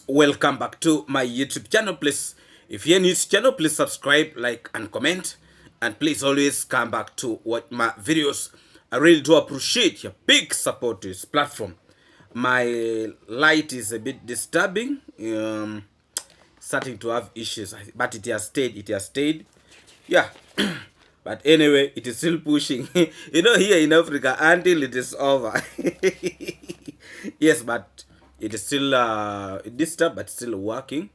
welcome back to my YouTube channel. Please, if you're new to channel, please subscribe, like, and comment, and please always come back to watch my videos. I really do appreciate your big support to this platform. My light is a bit disturbing, starting to have issues, but it has stayed, yeah. But anyway, it is still pushing. Here in Africa, until it is over. Yes, but it is still disturbed, but still working.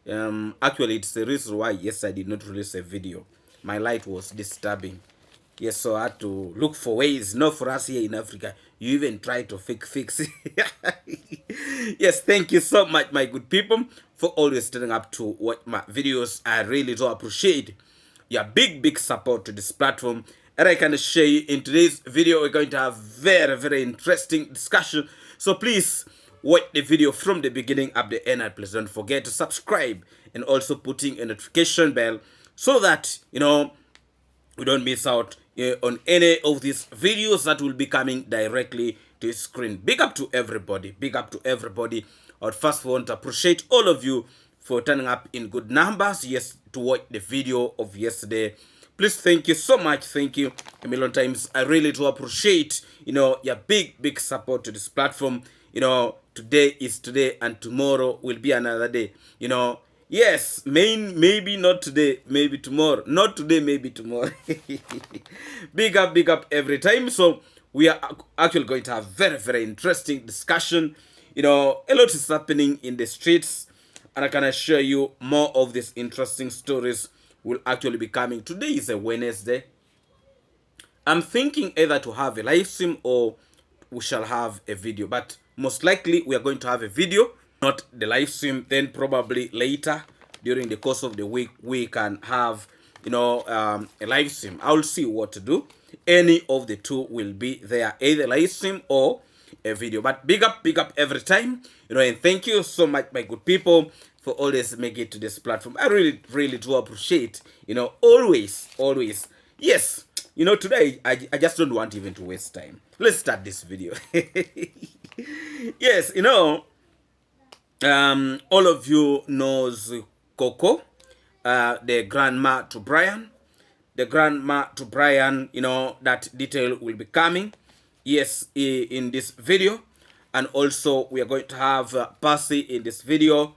Actually, it's the reason why yes, I did not release a video. My light was disturbing. Yes, so I had to look for ways. Not for us here in Africa, you even try to fix it. Yes, thank you so much, my good people, for always turning up to watch my videos. I really do appreciate your big support to this platform. And I can assure you, in today's video, we're going to have very interesting discussion. So please watch the video from the beginning up the end, and please don't forget to subscribe and also putting a notification bell so that we don't miss out on any of these videos that will be coming directly to your screen. Big up to everybody. Big up to everybody. I would first want to appreciate all of you for turning up in good numbers, yes, to watch the video of yesterday. Please, thank you so much. Thank you a million times. I really do appreciate, your big support to this platform. Today is today, and tomorrow will be another day. Yes, maybe not today, maybe tomorrow. Not today, maybe tomorrow. Big up every time. So we are actually going to have very interesting discussion. A lot is happening in the streets, and I can assure you more of these interesting stories will actually be coming. Today is a Wednesday. I'm thinking either to have a live stream or we shall have a video, but most likely we are going to have a video, not the live stream. Then probably later during the course of the week we can have a live stream. I'll see what to do. Any of the two will be there, either live stream or a video. But big up every time, and thank you so much, my good people, for always making it to this platform. I really do appreciate, always. Yes, today I just don't want even to waste time. Let's start this video. Yes, all of you knows Goko, the grandma to Brian. The grandma to Brian, that detail will be coming, yes, in this video. And also we are going to have Pacy in this video,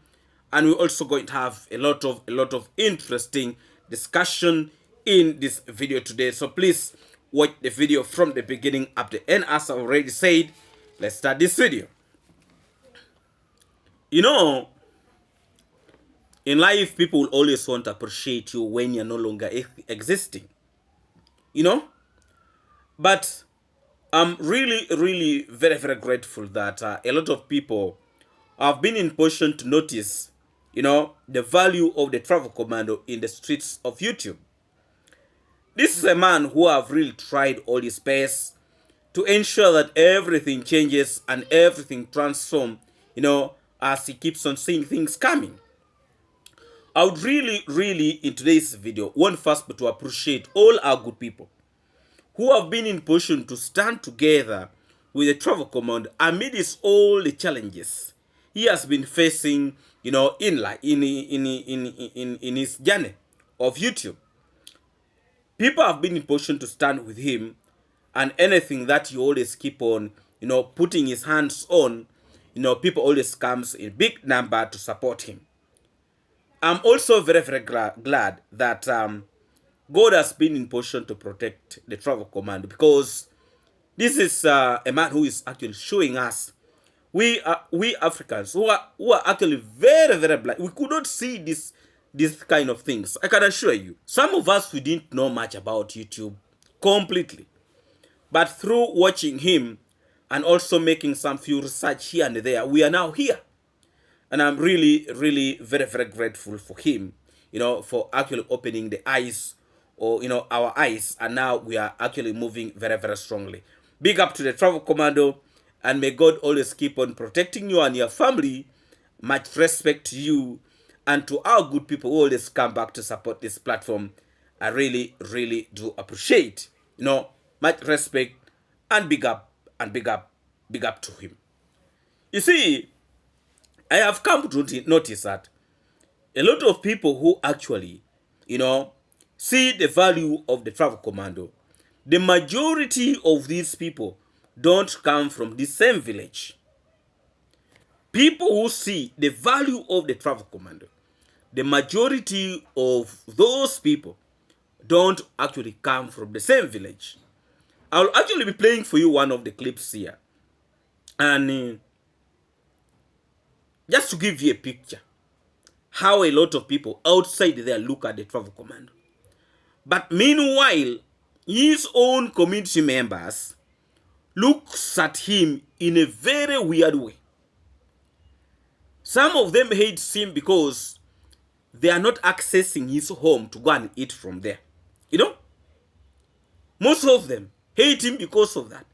and we're also going to have a lot of interesting discussion in this video today. So please watch the video from the beginning up to the end. As I already said, let's start this video. In life, people will always want to appreciate you when you're no longer existing. But I'm really very grateful that a lot of people have been in position to notice, the value of the travel commando in the streets of YouTube. This is a man who have really tried all his best to ensure that everything changes and everything transforms, as he keeps on seeing things coming. I would really in today's video want first to appreciate all our good people who have been in position to stand together with the travel command amidst all the challenges he has been facing, in his journey of YouTube. People have been in position to stand with him, and anything that he always keep on, putting his hands on, people always comes in big number to support him. I'm also very glad that God has been in position to protect the travel command, because this is a man who is actually showing us we Africans who are actually very blind. We could not see this kind of things. I can assure you, some of us, we didn't know much about YouTube completely, but through watching him and also making some few research here and there, we are now here. And I'm really very grateful for him, for actually opening the eyes, or our eyes, and now we are actually moving very strongly. Big up to the travel commando, and may God always keep on protecting you and your family. Much respect to you and to our good people who always come back to support this platform. I really do appreciate, much respect, and big up to him. You see, I have come to notice that a lot of people who actually, see the value of the travel commando, the majority of these people don't come from the same village. People who see the value of the travel commando, the majority of those people don't actually come from the same village. I'll actually be playing for you one of the clips here. And just to give you a picture, how a lot of people outside there look at the travel commando. But meanwhile, his own community members looks at him in a very weird way. Some of them hate him because they are not accessing his home to go and eat from there. Most of them hate him because of that.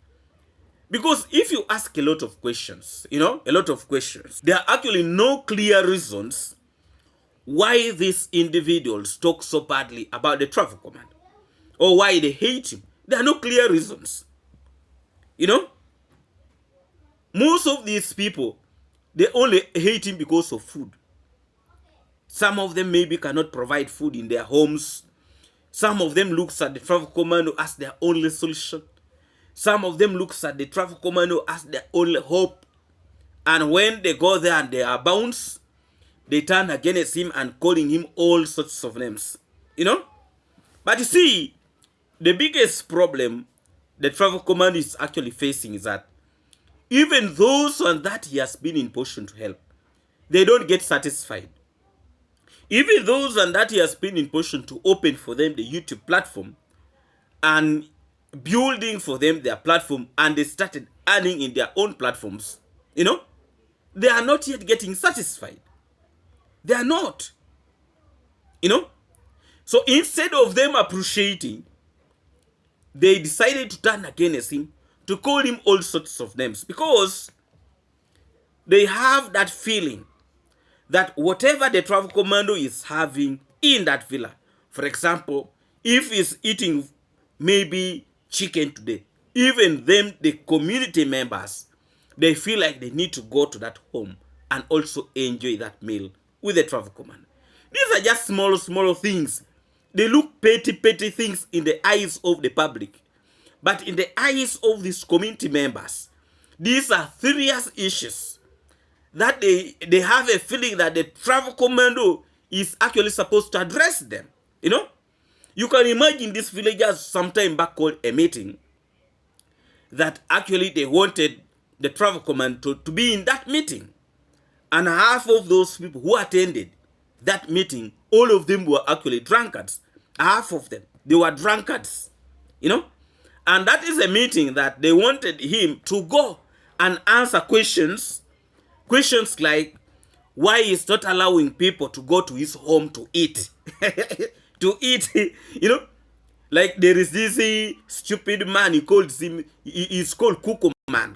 Because if you ask a lot of questions, there are actually no clear reasons why these individuals talk so badly about the travel command or why they hate him. There are no clear reasons. Most of these people, they only hate him because of food. Some of them maybe cannot provide food in their homes. Some of them looks at the travel commando as their only solution. Some of them looks at the travel commando as their only hope. And when they go there and they are bounced, they turn against him and calling him all sorts of names. But you see, the biggest problem the travel commando is actually facing is that even those on that he has been in position to help, they don't get satisfied. Even those on that he has been in position to open for them the YouTube platform and building for them their platform, and they started earning in their own platforms, they are not yet getting satisfied. They are not. So instead of them appreciating, they decided to turn against him, to call him all sorts of names, because they have that feeling that whatever the travel commando is having in that villa, for example, if he's eating maybe chicken today, even them, the community members, they feel like they need to go to that home and also enjoy that meal with the travel commando. These are just small things. They look petty things in the eyes of the public. But in the eyes of these community members, these are serious issues that they have a feeling that the travel commando is actually supposed to address them. You can imagine these villagers sometime back called a meeting that actually they wanted the travel commando to be in that meeting. And half of those people who attended that meeting, all of them were actually drunkards. Half of them, they were drunkards. And that is a meeting that they wanted him to go and answer questions like why he's not allowing people to go to his home to eat. To eat, like there is this stupid man, he's called Goko man.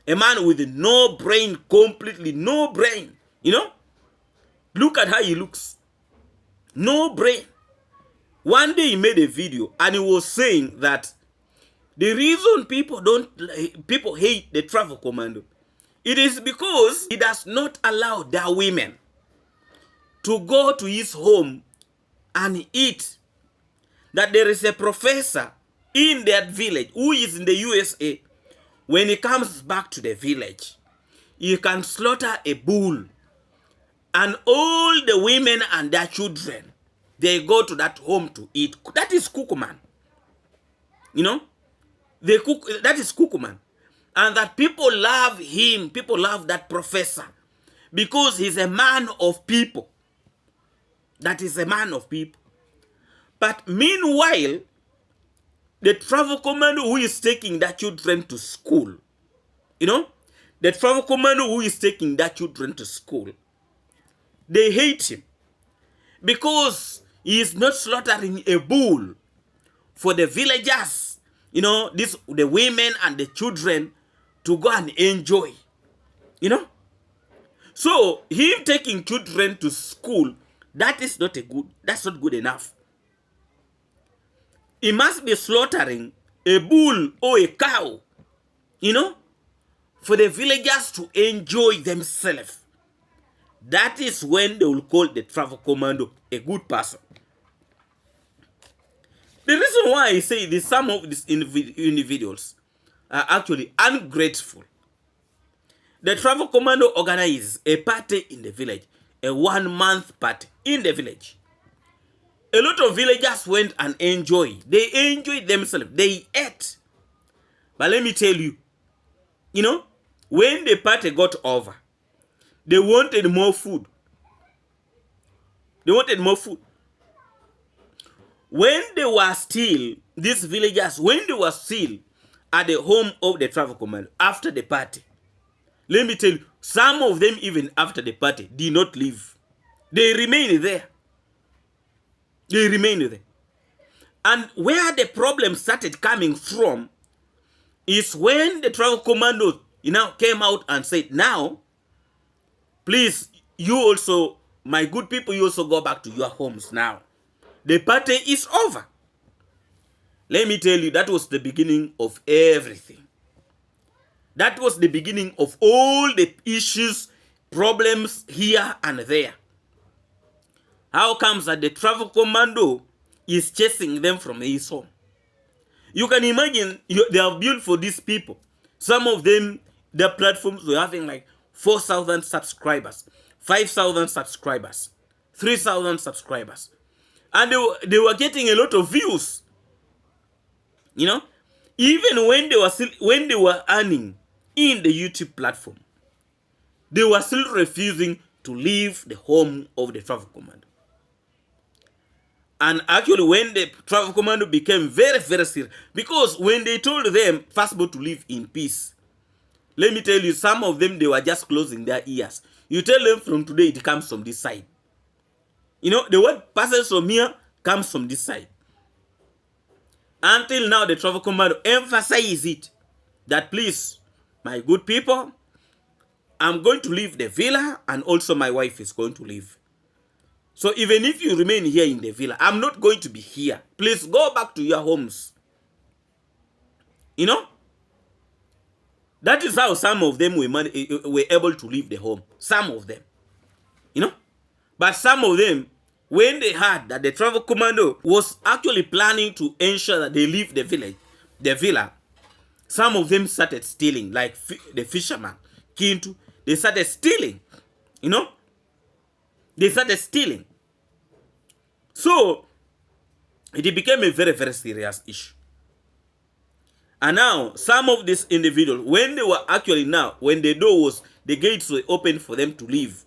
A man with no brain, completely no brain. Look at how he looks. No brain. One day he made a video and he was saying that the reason people hate the travel commando, it is because he does not allow their women to go to his home and eat. That there is a professor in that village who is in the USA. When he comes back to the village, he can slaughter a bull, and all the women and their children, they go to that home to eat. That is Goko man. They cook. That is Goko man. And that people love him. People love that professor because he's a man of people. That is a man of people. But meanwhile, the travel commando who is taking that children to school, the travel commando who is taking that children to school, they hate him because he is not slaughtering a bull for the villagers, the women and the children to go and enjoy, So him taking children to school, that's not good enough. He must be slaughtering a bull or a cow, for the villagers to enjoy themselves. that is when they will call the travel commando a good person. The reason why I say this, some of these individuals are actually ungrateful. The travel commando organizes a party in the village, a 1-month party in the village. A lot of villagers went and enjoyed. They enjoyed themselves. They ate. But let me tell you, when the party got over, they wanted more food. They wanted more food. When they were still, these villagers, when they were still at the home of the travel commando after the party, let me tell you, some of them even after the party did not leave. They remained there. They remained there. And where the problem started coming from is when the travel commando came out and said, now, please, you also, my good people, you also go back to your homes now. The party is over. Let me tell you, that was the beginning of everything. That was the beginning of all the issues, problems here and there. How comes that the travel commando is chasing them from his home? You can imagine, they are built for these people. Some of them, their platforms were having like 4,000 subscribers, 5,000 subscribers, 3,000 subscribers. And they were getting a lot of views. Even when they were earning in the YouTube platform, they were still refusing to leave the home of the travel commando. And actually, when the travel commando became very, very serious, because when they told them, first of all, to live in peace, let me tell you, some of them, they were just closing their ears. You tell them from today, it comes from this side. The word passes from here comes from this side. Until now, the travel commando emphasizes it, that please, my good people, I'm going to leave the villa, and also my wife is going to leave. So even if you remain here in the villa, I'm not going to be here. Please go back to your homes. That is how some of them were able to leave the home. Some of them. But some of them, when they heard that the travel commando was actually planning to ensure that they leave the villa, some of them started stealing, like the fisherman, Kintu. They started stealing. They started stealing. So, it became a very, very serious issue. And now, some of these individuals, when they were actually when the gates were open for them to leave,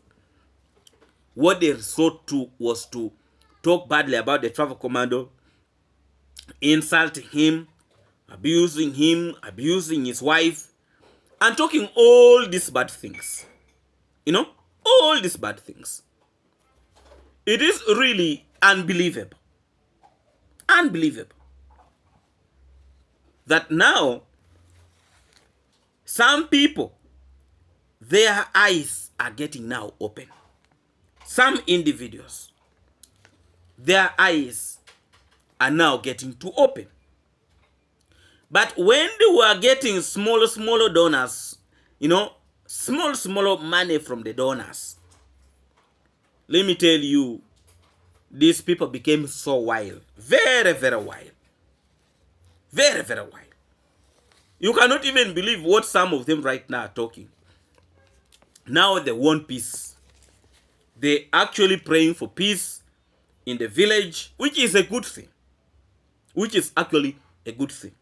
what they resort to was to talk badly about the travel commando, insulting him, abusing his wife, and talking all these bad things. All these bad things. It is really unbelievable. Unbelievable. That now, some people, their eyes are getting now open. Some individuals, their eyes are now getting to open. But when they were getting smaller donors, smaller money from the donors, let me tell you, these people became so wild. Very, very wild. Very, very wild. You cannot even believe what some of them right now are talking. Now they want peace. They're actually praying for peace in the village, which is a good thing. Which is actually a good thing.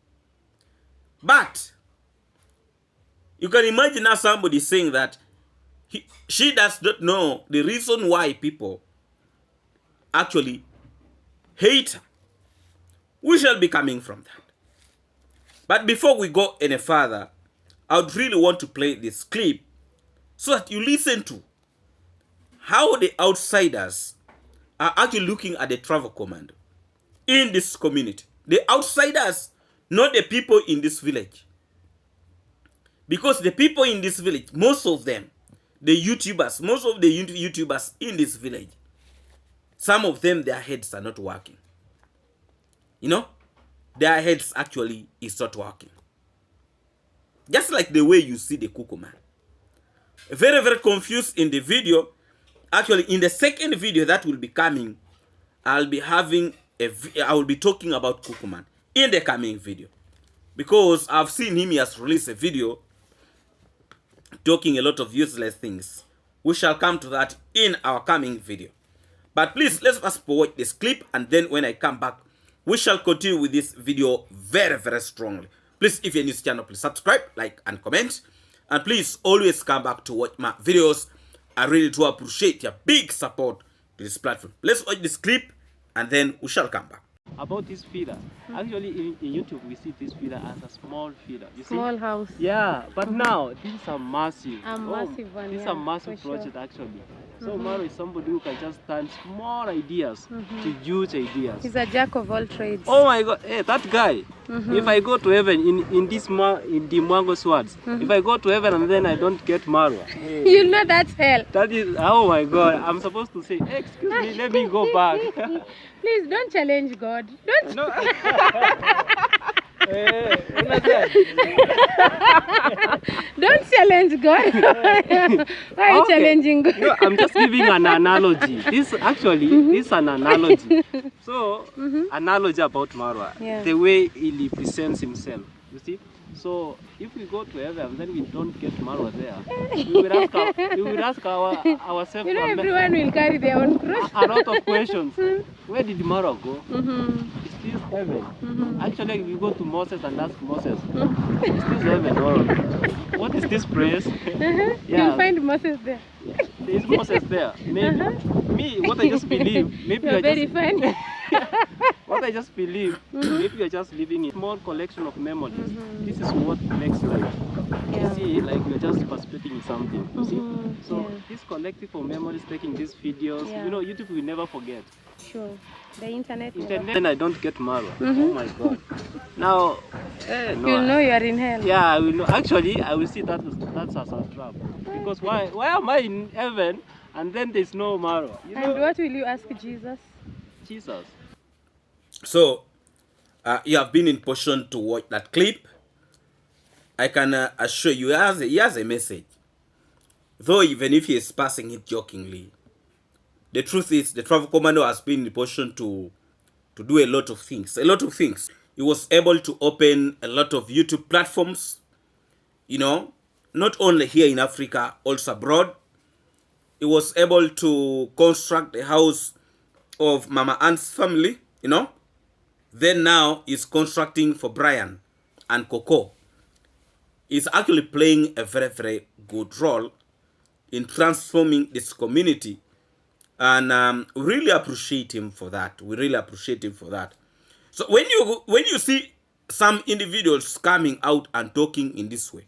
But you can imagine now somebody saying that she does not know the reason why people actually hate her. We shall be coming from that. But before we go any further, I would really want to play this clip so that you listen to how the outsiders are actually looking at the travel commando in this community. The outsiders, not the people in this village. Because the people in this village, most of them, most of the YouTubers in this village, some of them, their heads are not working. Their heads actually is not working. Just like the way you see the Cuckoo Man. Very, very confused in the video. Actually, in the second video that will be coming, I will be talking about Kukuman in the coming video, because I've seen him, he has released a video talking a lot of useless things. We shall come to that in our coming video. But please, let's fast forward this clip, and then when I come back, we shall continue with this video very, very strongly. Please, if you're new to the channel, please subscribe, like, and comment. And please always come back to watch my videos. I really do appreciate your big support to this platform. Let's watch this clip, and then we shall come back. About this feeder, actually in YouTube we see this feeder as a small feeder. You see? Small house. Yeah, but now this is a massive. Massive one. This is a massive project actually. So Maro is somebody who can just turn small ideas to huge ideas. He's a jack of all trades. Oh my God! Hey, that guy. If I go to heaven in the mwango swords, if I go to heaven and then I don't get Marwa, You know that's hell. that is, oh my God! I'm supposed to say, hey, excuse me, let me go back. Please don't challenge God. Don't. No. Don't challenge God. Why are you challenging God? No, I'm just giving an analogy. This actually is an analogy. So, analogy about Marwa, Yeah. the way he presents himself. You see? So, if we go to heaven, then we don't get Marwa there. We will ask ourselves You know everyone will carry their own cross. a lot of questions. Where did Marwa go? Is this heaven? Actually, we go to Moses and ask Moses, is this heaven or what is this place? You'll find Moses there. There is Moses there. Maybe me, what I just believe, maybe You're I very just funny. what I just believe, maybe you're just living in a small collection of memories. This is what makes life. You see, like you're just participating in something. You see? So this collective of memories, taking these videos, you know, YouTube will never forget. Sure. The internet. Then I don't get Marwa. Oh my God. Now, no, You'll know you are in hell. yeah, I will know. Actually, I will see that's as a trap. Because why am I in heaven and then there's no Marwa? You know? And what will you ask Jesus? Jesus. So, you have been in position to watch that clip. I can assure you, he has a message. Though even if he is passing it jokingly, the truth is the travel commando has been in position to do a lot of things. A lot of things. He was able to open a lot of YouTube platforms, you know, not only here in Africa, also abroad. He was able to construct a house of Mama Ant's family, you know. Then now he's constructing for Brian and Goko. He's actually playing a very, very good role in transforming this community. And we really appreciate him for that. We really appreciate him for that. So when you see some individuals coming out and talking in this way,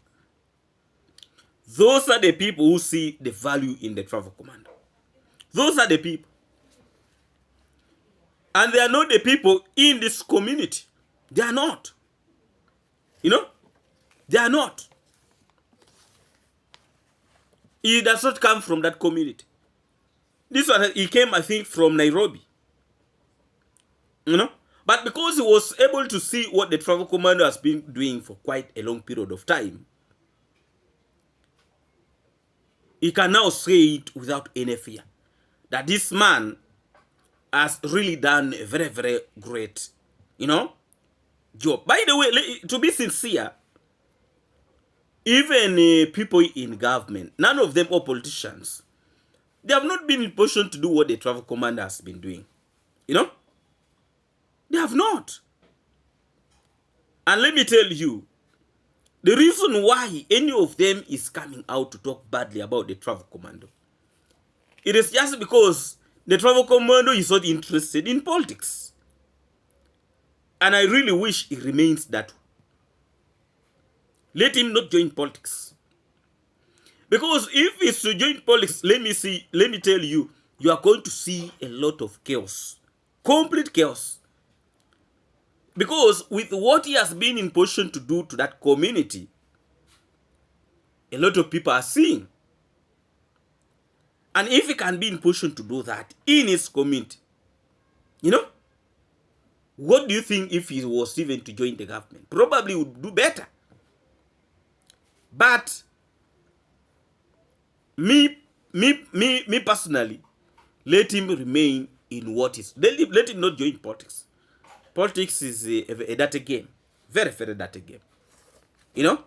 those are the people who see the value in the travel commando. Those are the people. And they are not the people in this community. They are not. You know? They are not. He does not come from that community. This one, he came, I think, from Nairobi. You know? But because he was able to see what the travel commando has been doing for quite a long period of time, he can now say it without any fear that this man has really done a very, very great, you know, job. By the way, to be sincere, even people in government, none of them are politicians. They have not been in position to do what the travel commander has been doing. You know? They have not. And let me tell you, the reason why any of them is coming out to talk badly about the travel commando, it is just because the travel commando is not interested in politics. And I really wish it remains that way. Let him not join politics. Because if it's to join politics, let me tell you, you are going to see a lot of chaos. Complete chaos. Because with what he has been in position to do to that community, a lot of people are seeing. And if he can be in position to do that in his community, you know, what do you think if he was even to join the government? Probably would do better. But me me personally, let him remain in what is. Let him not join politics. Politics is a dirty game. Very, very dirty game. You know?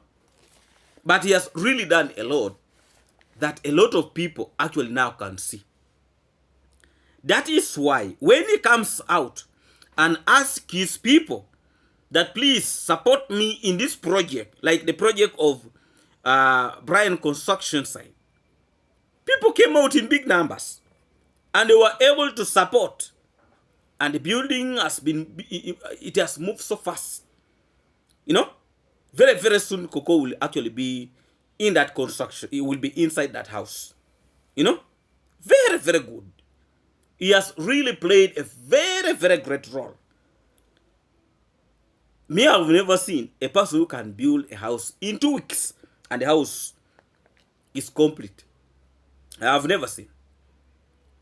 But he has really done a lot that a lot of people actually now can see. That is why when he comes out and asks his people that please support me in this project, like the project of Brian construction site, people came out in big numbers and they were able to support, and the building has been, it has moved so fast. You know, very, very soon Goko will actually be in that construction. It will be inside that house. You know, very, very good. He has really played a very, very great role. Me, I've never seen a person who can build a house in 2 weeks and the house is complete. I have never seen.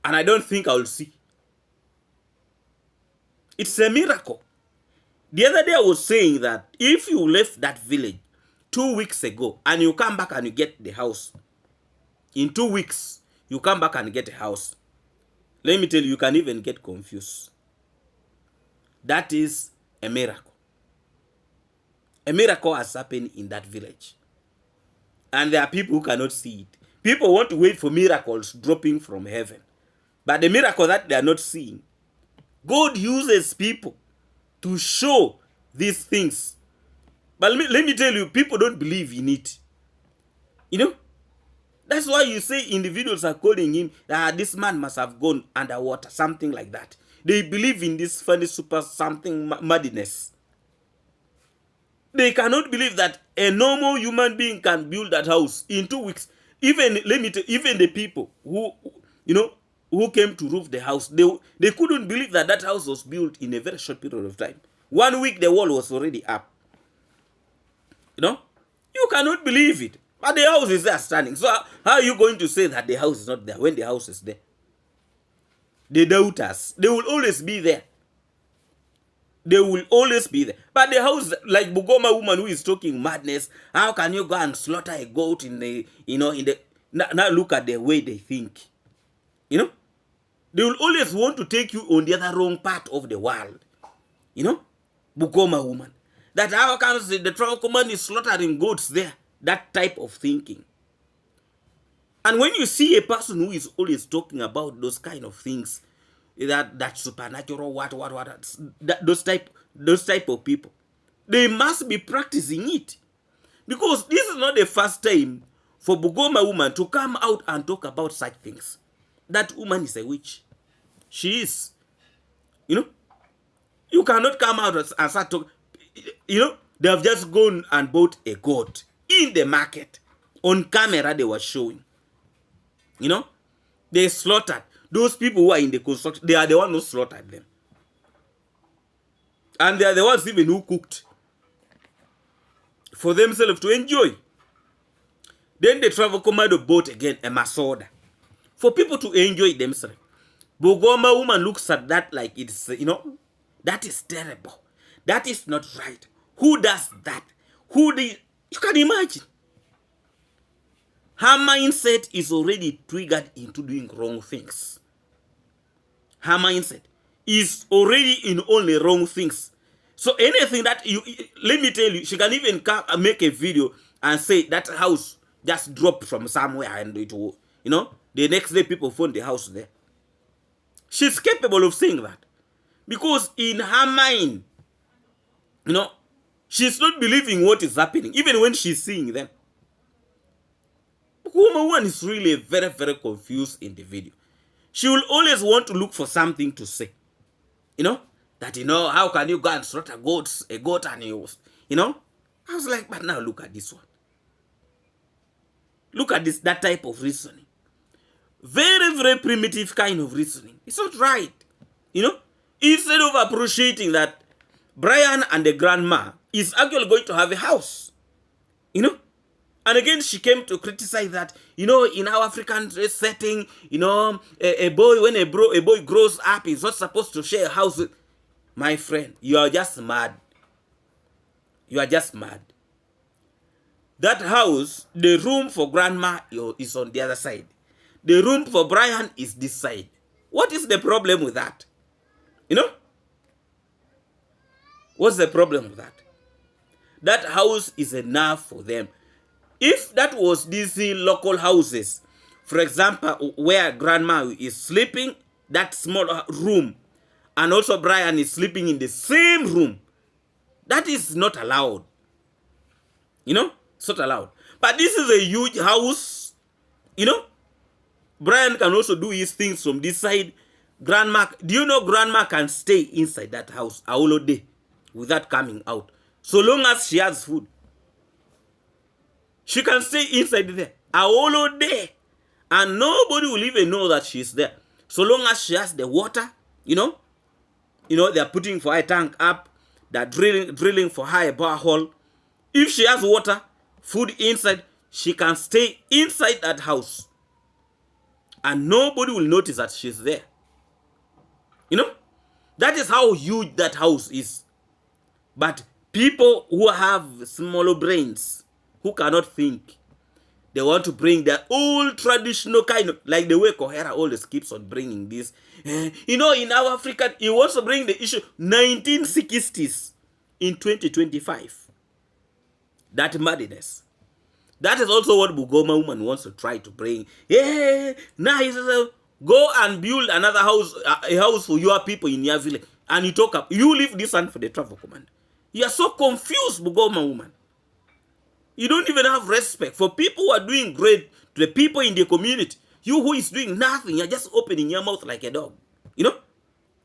And I don't think I will see. It's a miracle. The other day I was saying that if you left that village 2 weeks ago and you come back and you get the house, in 2 weeks, you come back and get a house. Let me tell you, you can even get confused. That is a miracle. A miracle has happened in that village. And there are people who cannot see it. People want to wait for miracles dropping from heaven. But the miracle that they are not seeing, God uses people to show these things. But let me tell you, people don't believe in it. You know? That's why you say individuals are calling him, this man must have gone underwater, something like that. They believe in this funny super something madness. They cannot believe that a normal human being can build that house in 2 weeks. Even, let me tell you, even the people who, you know, who came to roof the house, they couldn't believe that that house was built in a very short period of time. 1 week, the wall was already up. You know? You cannot believe it. But the house is there standing. So how are you going to say that the house is not there when the house is there? The doubters, they will always be there. They will always be there. But the house, like Bugoma woman who is talking madness, how can you go and slaughter a goat in the, you know, in the, now look at the way they think. You know? They will always want to take you on the other wrong part of the world. You know? Bugoma woman. That how comes the tribal command is slaughtering goats there. That type of thinking. And when you see a person who is always talking about those kind of things, that supernatural, those type of people, they must be practicing it. Because this is not the first time for Bugoma woman to come out and talk about such things. That woman is a witch. She is. You know? You cannot come out and start talking. You know, they have just gone and bought a goat in the market. On camera, they were showing. You know? They slaughtered. Those people who are in the construction, they are the ones who slaughtered them. And they are the ones even who cooked for themselves to enjoy. Then the travel commando bought again a masoda for people to enjoy themselves. Bugoma woman looks at that like it's, you know, that is terrible. That is not right. Who does that? You can imagine. Her mindset is already triggered into doing wrong things. Her mindset is already in only wrong things. So anything that you, let me tell you, she can even come and make a video and say that house just dropped from somewhere and it will, you know, the next day people found the house there. She's capable of saying that. Because in her mind, you know, she's not believing what is happening, even when she's seeing them. Woman one is really a very, very confused individual. She will always want to look for something to say. You know? That, you know, how can you go and slaughter a goat and you know? I was like, but now look at this one. Look at this, that type of reasoning. Very, very primitive kind of reasoning. It's not right. You know? Instead of appreciating that Brian and the grandma is actually going to have a house. You know? And again, she came to criticize that, you know, in our African setting, you know, a boy, when a boy grows up, he's not supposed to share a house with. My friend, you are just mad. You are just mad. That house, the room for grandma is on the other side. the room for Brian is this side. What is the problem with that? You know? What's the problem with that? That house is enough for them. If that was these local houses, for example, where grandma is sleeping, that small room, and also Brian is sleeping in the same room, that is not allowed. You know, it's not allowed. But this is a huge house. You know, Brian can also do his things from this side. Grandma, do you know grandma can stay inside that house a whole day without coming out, so long as she has food? She can stay inside there a whole day, and nobody will even know that she's there, so long as she has the water. You know, they're putting for her tank up, they're drilling for her a borehole. If she has water, food inside, she can stay inside that house, and nobody will notice that she's there. You know, that is how huge that house is. But people who have smaller brains, who cannot think, they want to bring their old traditional kind of, like the way Kohera always keeps on bringing this. You know, in our Africa, he wants to bring the issue 1960s in 2025. That madness. That is also what Bugoma woman wants to try to bring. Yeah, now he says, go and build another house, a house for your people in your village. And you talk up, you leave this one for the travel command. You are so confused, Bugoma woman. You don't even have respect for people who are doing great, to the people in the community. You who is doing nothing, you're just opening your mouth like a dog. You know?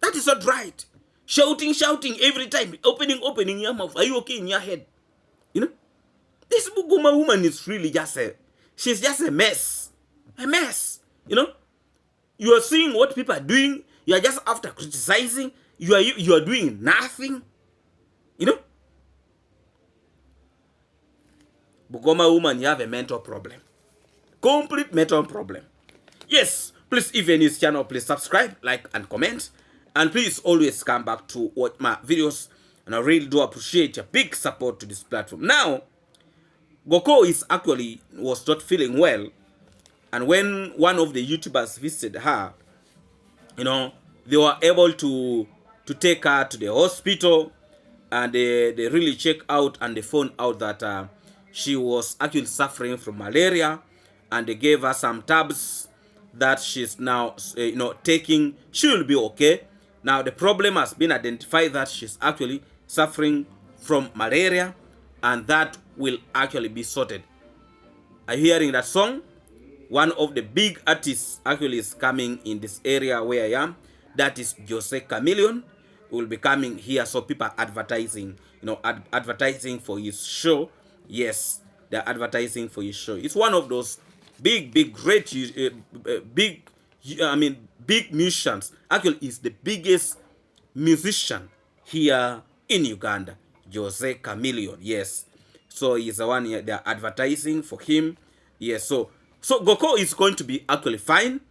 That is not right. Shouting every time, opening your mouth. Are you okay in your head? You know? This Bugoma woman is really she's just a mess. A mess. You know? You are seeing what people are doing. You are just after criticizing. You are doing nothing. You know? Bugoma woman, you have a mental problem. Complete mental problem. Yes, please, if you're in this channel, please subscribe, like, and comment. And please always come back to watch my videos. And I really do appreciate your big support to this platform. Now, Goko was not feeling well. And when one of the YouTubers visited her, you know, they were able to take her to the hospital. And they really checked out, and they found out that she was actually suffering from malaria. And they gave her some tabs that she's now, taking. She will be okay. Now, the problem has been identified that she's actually suffering from malaria, and that will actually be sorted. Are you hearing that song? One of the big artists actually is coming in this area where I am. That is Jose Chameleon. Will be coming here, so people are advertising, advertising for his show. Yes, they're advertising for his show. It's one of those big musicians. Actually, he's the biggest musician here in Uganda, Jose Chameleon. Yes, so he's the one here. They're advertising for him. Yes, so Goko is going to be actually fine.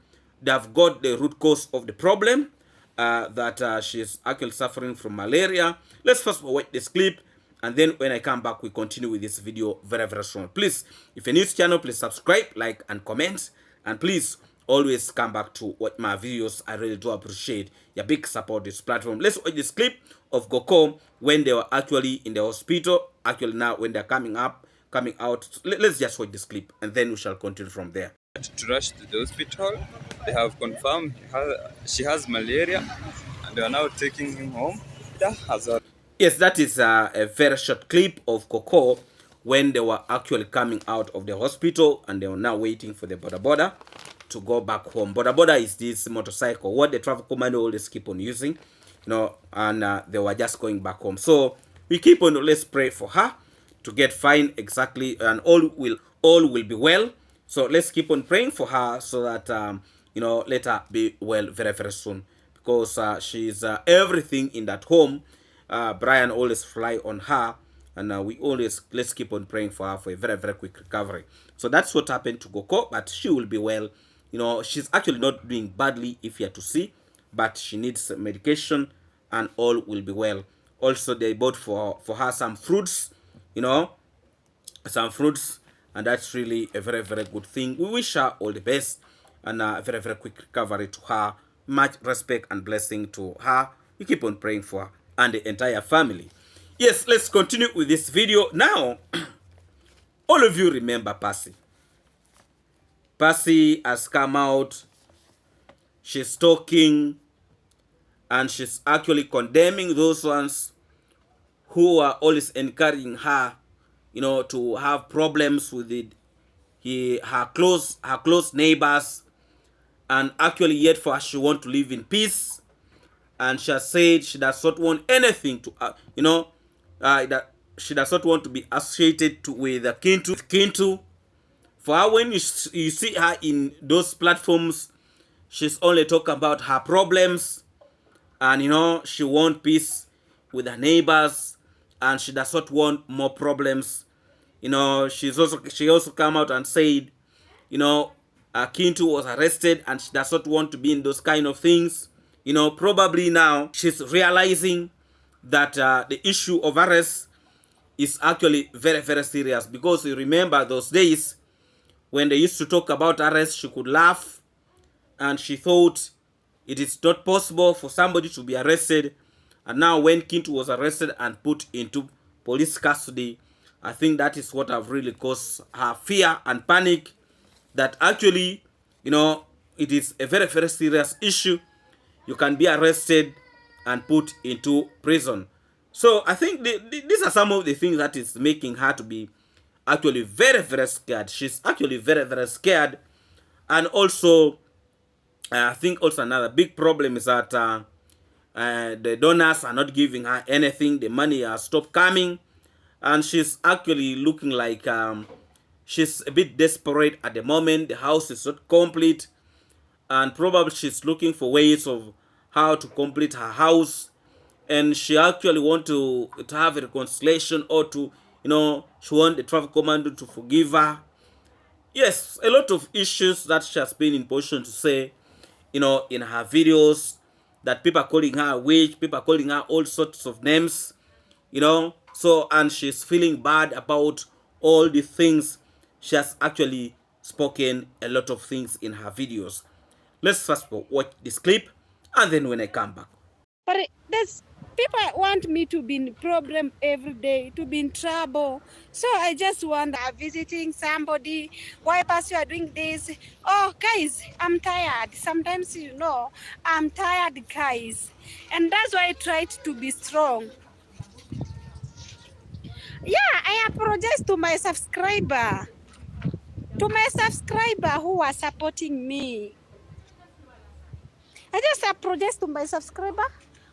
They've got the root cause of the problem. That she's actually suffering from malaria. Let's first watch this clip, and then when I come back, we continue with this video very soon. Please, if you're new to the channel, please subscribe, like, and comment. And please always come back to watch my videos. I really do appreciate your big support this platform. Let's watch this clip of Goko when they were actually in the hospital. Actually, now when they're coming out. Let's just watch this clip, and then we shall continue from there. To rush to the hospital. They have confirmed she has malaria, and they are now taking him home. Yes, that is a very short clip of Goko when they were actually coming out of the hospital, and they were now waiting for the boda to go back home. Boda is this motorcycle, what the travel commando always keep on using, and they were just going back home. So we keep on, let's pray for her to get fine exactly, and all will be well. So let's keep on praying for her so that, let her be well very soon. Because she's everything in that home. Brian always fly on her. And let's keep on praying for her for a very quick recovery. So that's what happened to Goko. But she will be well. She's actually not doing badly if you're to see. But she needs medication, and all will be well. Also, they bought for her some fruits. Some fruits. And that's really a very good thing. We wish her all the best. and very, very quick recovery to her. Much respect and blessing to her. We keep on praying for her and the entire family. Yes, let's continue with this video. Now, all of you remember Pacy. Pacy has come out. She's talking, and she's actually condemning those ones who are always encouraging her, to have problems with her close neighbors, and actually yet for her she want to live in peace. And she has said she does not want anything to that she does not want to be associated with Kintu. For her, when you see her in those platforms, she's only talking about her problems, and she wants peace with her neighbors, and she does not want more problems. She also come out and said, Kintu was arrested, and she does not want to be in those kind of things. Probably now she's realizing that the issue of arrest is actually very, very serious, because you remember those days when they used to talk about arrest, she could laugh, and she thought it is not possible for somebody to be arrested. And now when Kintu was arrested and put into police custody, I think that is what have really caused her fear and panic, that actually, it is a very, very serious issue. You can be arrested and put into prison. So I think these are some of the things that is making her to be actually very, very scared. She's actually very, very scared. And also, I think also another big problem is that the donors are not giving her anything. The money has stopped coming. And she's actually looking like she's a bit desperate at the moment. The house is not complete. And probably she's looking for ways of how to complete her house. And she actually want to have a reconciliation, or to, she want the travel commando to forgive her. Yes, a lot of issues that she has been in position to say, in her videos, that people are calling her a witch, people are calling her all sorts of names, So, and she's feeling bad about all the things. She has actually spoken a lot of things in her videos. Let's first watch this clip, and then when I come back. But there's people want me to be in problem every day, to be in trouble. So I just wonder, visiting somebody, why Pacy you are doing this? Oh, guys, I'm tired. Sometimes, I'm tired, guys. And that's why I tried to be strong. Yeah, I apologize to my subscriber. Who are supporting me. I just apologize to my subscriber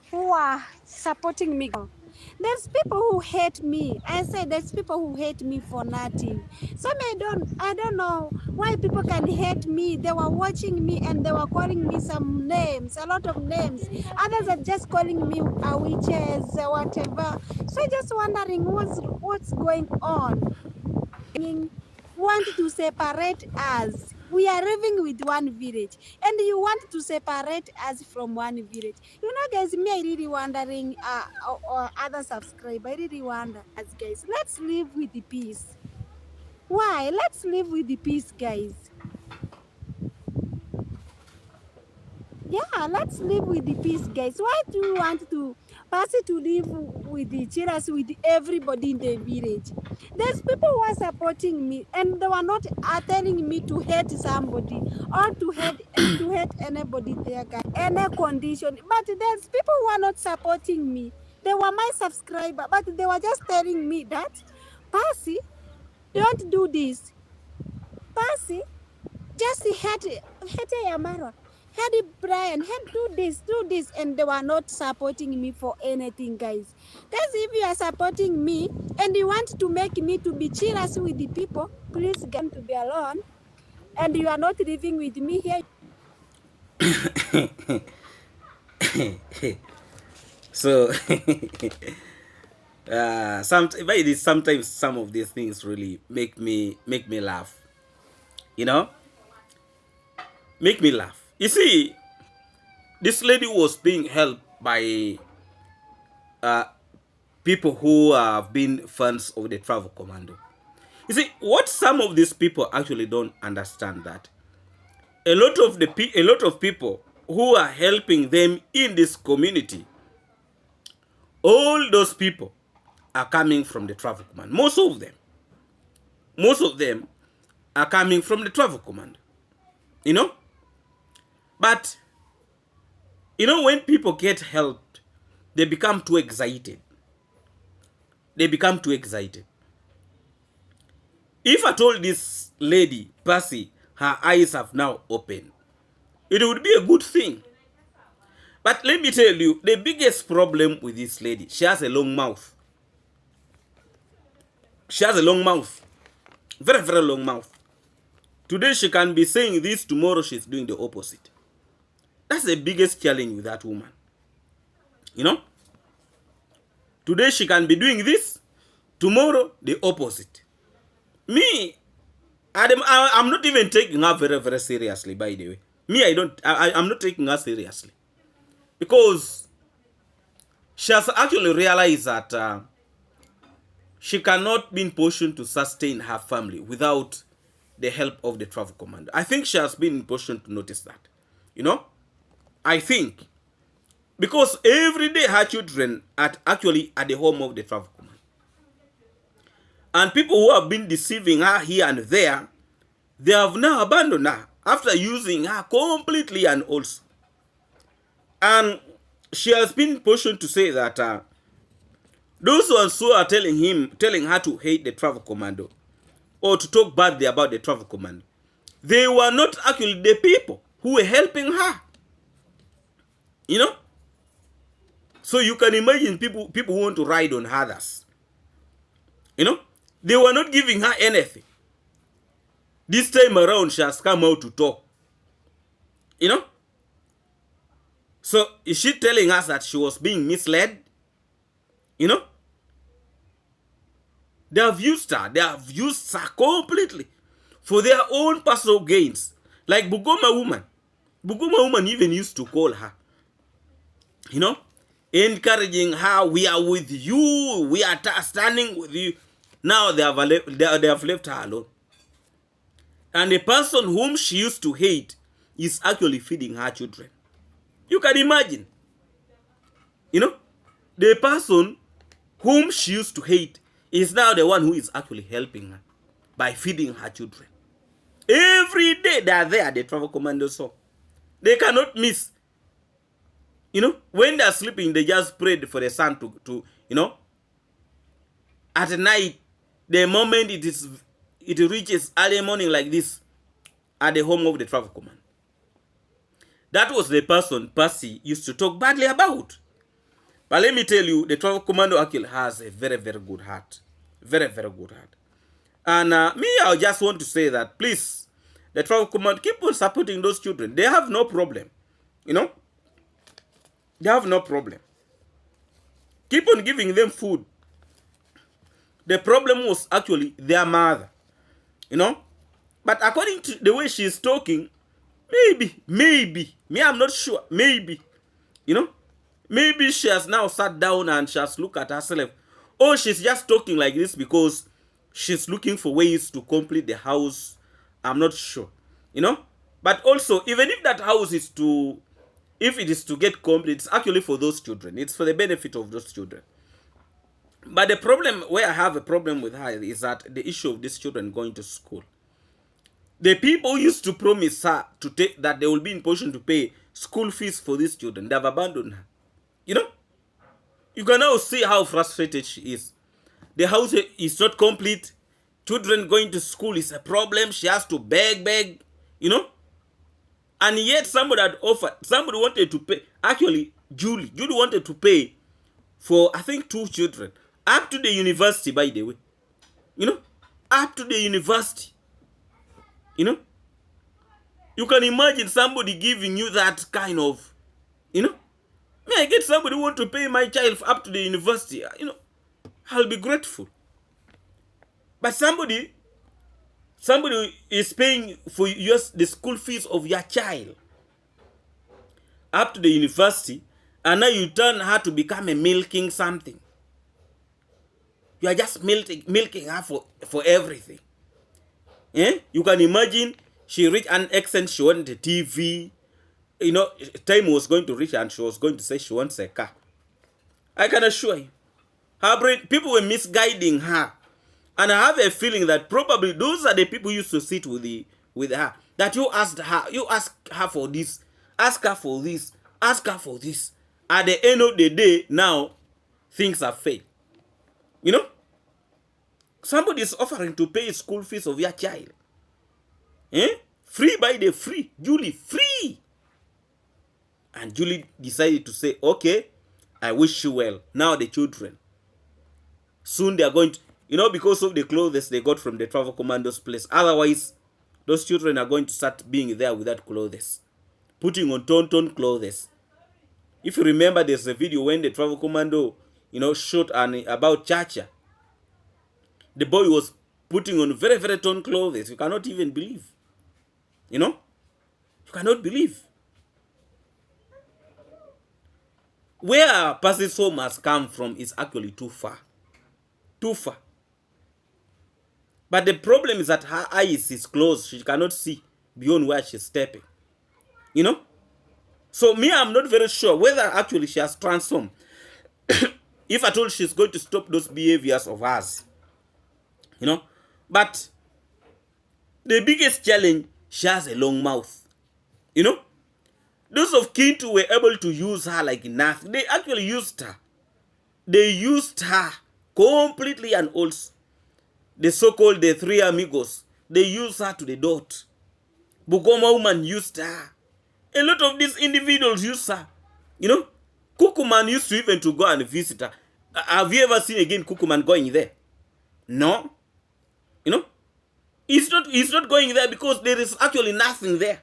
who are supporting me. There's people who hate me. I said there's people who hate me for nothing. Some I don't know why people can hate me. They were watching me and they were calling me some names, a lot of names. Others are just calling me witches, whatever. So I'm just wondering what's going on. Want to separate us. We are living with one village, and you want to separate us from one village. Guys, me, I really wondering, or other subscribers, I really wonder, as guys, let's live with the peace. Why? Let's live with the peace, guys. Yeah, let's live with the peace, guys. Why do you want to Pacy to live with the cheers with everybody in the village? There's people who are supporting me, and they were not telling me to hate somebody or to hate anybody there, guys, any condition. But there's people who are not supporting me. They were my subscriber, but they were just telling me that, Pacy, don't do this. Pacy, just hate Yamara. Hadi Brian, do this, and they were not supporting me for anything, guys. Guys, if you are supporting me and you want to make me to be cheerless with the people, please get to be alone. And you are not living with me here. So, sometimes some of these things really make me laugh. Make me laugh. You see, this lady was being helped by people who have been fans of the travel commando. You see, what some of these people actually don't understand, that a lot of people who are helping them in this community, all those people are coming from the travel command. Most of them are coming from the travel command. You know? But, you know, when people get helped, they become too excited. They become too excited. If I told this lady, Pacy, her eyes have now opened, it would be a good thing. But let me tell you, the biggest problem with this lady, she has a long mouth. She has a long mouth. Very, very long mouth. Today she can be saying this, tomorrow she's doing the opposite. That's the biggest challenge with that woman. You know? Today she can be doing this, tomorrow the opposite. Me, I'm not even taking her very, very seriously, by the way. Me, I'm not taking her seriously. Because she has actually realized that she cannot be in position to sustain her family without the help of the travel command. I think she has been in position to notice that. You know? I think. Because every day her children are actually at the home of the travel command. And people who have been deceiving her here and there, they have now abandoned her after using her completely and also. And she has been in position to say that those ones who are telling her to hate the travel commando or to talk badly about the travel commando, they were not actually the people who were helping her. You know? So you can imagine people who want to ride on others. You know? They were not giving her anything. This time around, she has come out to talk. You know? So is she telling us that she was being misled? You know? They have used her. They have used her completely for their own personal gains. Like Bugoma woman. Bugoma woman even used to call her. You know? Encouraging her, we are with you. We are standing with you. Now they have left her alone. And the person whom she used to hate is actually feeding her children. You can imagine. You know? The person whom she used to hate is now the one who is actually helping her by feeding her children. Every day they are there at the travel commando, so they cannot miss. You know, when they are sleeping, they just prayed for the sun to you know, at night, the moment it reaches early morning like this, at the home of the travel command. That was the person Pacy used to talk badly about. But let me tell you, the travel commando actually has a very, very good heart. Very, very good heart. And I just want to say that, please, the travel command, keep on supporting those children. They have no problem. You know? They have no problem. Keep on giving them food. The problem was actually their mother. You know? But according to the way she's talking, maybe, me, I'm not sure, maybe, you know, maybe she has now sat down and she has looked at herself. Or she's just talking like this because she's looking for ways to complete the house. I'm not sure, you know. But also, even if that house is if it is to get complete, it's actually for those children. It's for the benefit of those children. But the problem, where I have a problem with her, is that the issue of these children going to school. The people used to promise her that they will be in position to pay school fees for these children. They have abandoned her. You know? You can now see how frustrated she is. The house is not complete. Children going to school is a problem. She has to beg, you know? And yet somebody had offered, somebody wanted to pay. Actually, Julie wanted to pay for, I think, 2 children. Up to the university, by the way. You know? Up to the university. You know, you can imagine somebody giving you that kind of, you know, may I get somebody who want to pay my child up to the university, you know, I'll be grateful. But somebody is paying for the school fees of your child up to the university, and now you turn her to become a milking something. You are just milking her for everything. You can imagine She reached an extent she wanted a TV. You know, time was going to reach and she was going to say she wants a car. I can assure you, her brain, people were misguiding her. And I have a feeling that probably those are the people who used to sit with her. That you ask her for this, ask her for this, ask her for this. At the end of the day, now, things are failed. You know? Somebody is offering to pay school fees of your child. Free by the free. Julie, free. And Julie decided to say, okay, I wish you well. Now the children. Soon they are going to, you know, because of the clothes they got from the travel commando's place. Otherwise, those children are going to start being there without clothes. Putting on ton clothes. If you remember, there's a video when the travel commando, you know, shot about Chacha. The boy was putting on very torn clothes. You cannot even believe. You know? You cannot believe. Where Pacy's home has come from is actually too far. Too far. But the problem is that her eyes is closed. She cannot see beyond where she's stepping. You know? So me, I'm not very sure whether actually she has transformed. If at all she's going to stop those behaviors of hers. You know? But the biggest challenge, she has a long mouth. You know? Those of Kintu were able to use her like nothing. They actually used her. They used her completely, and also the so-called the three amigos, they used her to the dot. Bugoma woman used her. A lot of these individuals used her. You know? Kukuman used to even to go and visit her. Have you ever seen again Kukuman going there? No. You know? He's not going there because there is actually nothing there.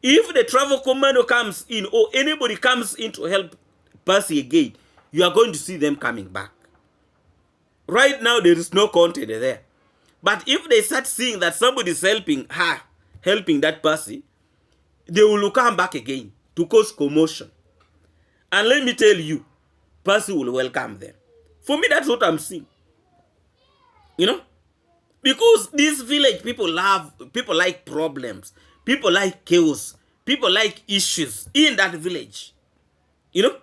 If the travel commando comes in or anybody comes in to help Pacy again, you are going to see them coming back. Right now, there is no content there. But if they start seeing that somebody is helping her, helping that Pacy, they will come back again to cause commotion. And let me tell you, Pacy will welcome them. For me, that's what I'm seeing. You know? Because this village, people like problems. People like chaos. People like issues in that village. You know?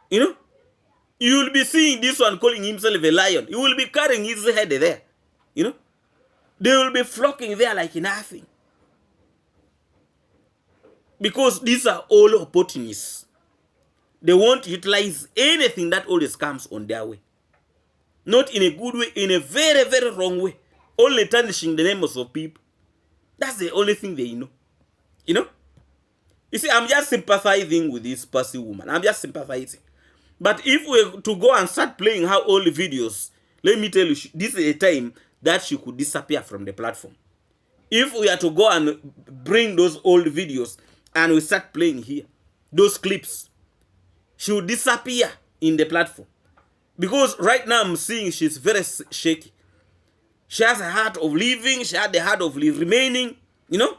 You know? You will be seeing this one calling himself a lion. He will be carrying his head there. You know? They will be flocking there like nothing. Because these are all opportunists. They won't utilize anything that always comes on their way. Not in a good way, in a very wrong way. Only tarnishing the names of people. That's the only thing they know. You know? You see, I'm just sympathizing with this Pacy woman. I'm just sympathizing. But if we were to go and start playing her old videos, let me tell you, this is a time that she could disappear from the platform. If we are to go and bring those old videos and we start playing here, those clips, she will disappear in the platform. Because right now I'm seeing she's very shaky. She has a heart of living. She had the heart of remaining, you know.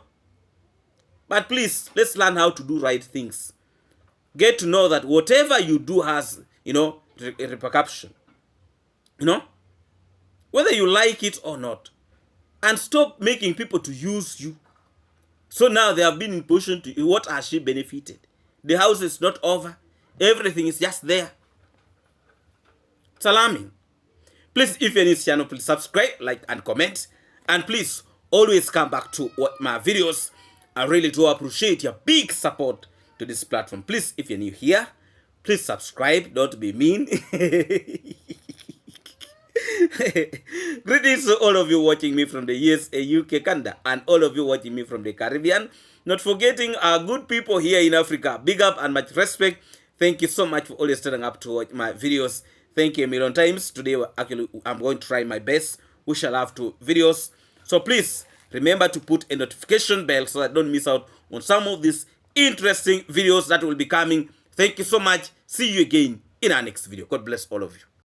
But please, let's learn how to do right things. Get to know that whatever you do has, you know, a repercussion. You know. Whether you like it or not. And stop making people to use you. So now they have been in position to, what has she benefited? The house is not over. Everything is just there. It's alarming. Please, if you're in this channel, please subscribe, like, and comment. And please, always come back to my videos. I really do appreciate your big support to this platform. Please, if you're new here, please subscribe. Don't be mean. Greetings to all of you watching me from the USA, UK, Canada, and all of you watching me from the Caribbean. Not forgetting our good people here in Africa. Big up and much respect. Thank you so much for always turning up to watch my videos. Thank you a million times. Today, actually, I'm going to try my best. We shall have 2 videos. So please, remember to put a notification bell so that I don't miss out on some of these interesting videos that will be coming. Thank you so much. See you again in our next video. God bless all of you.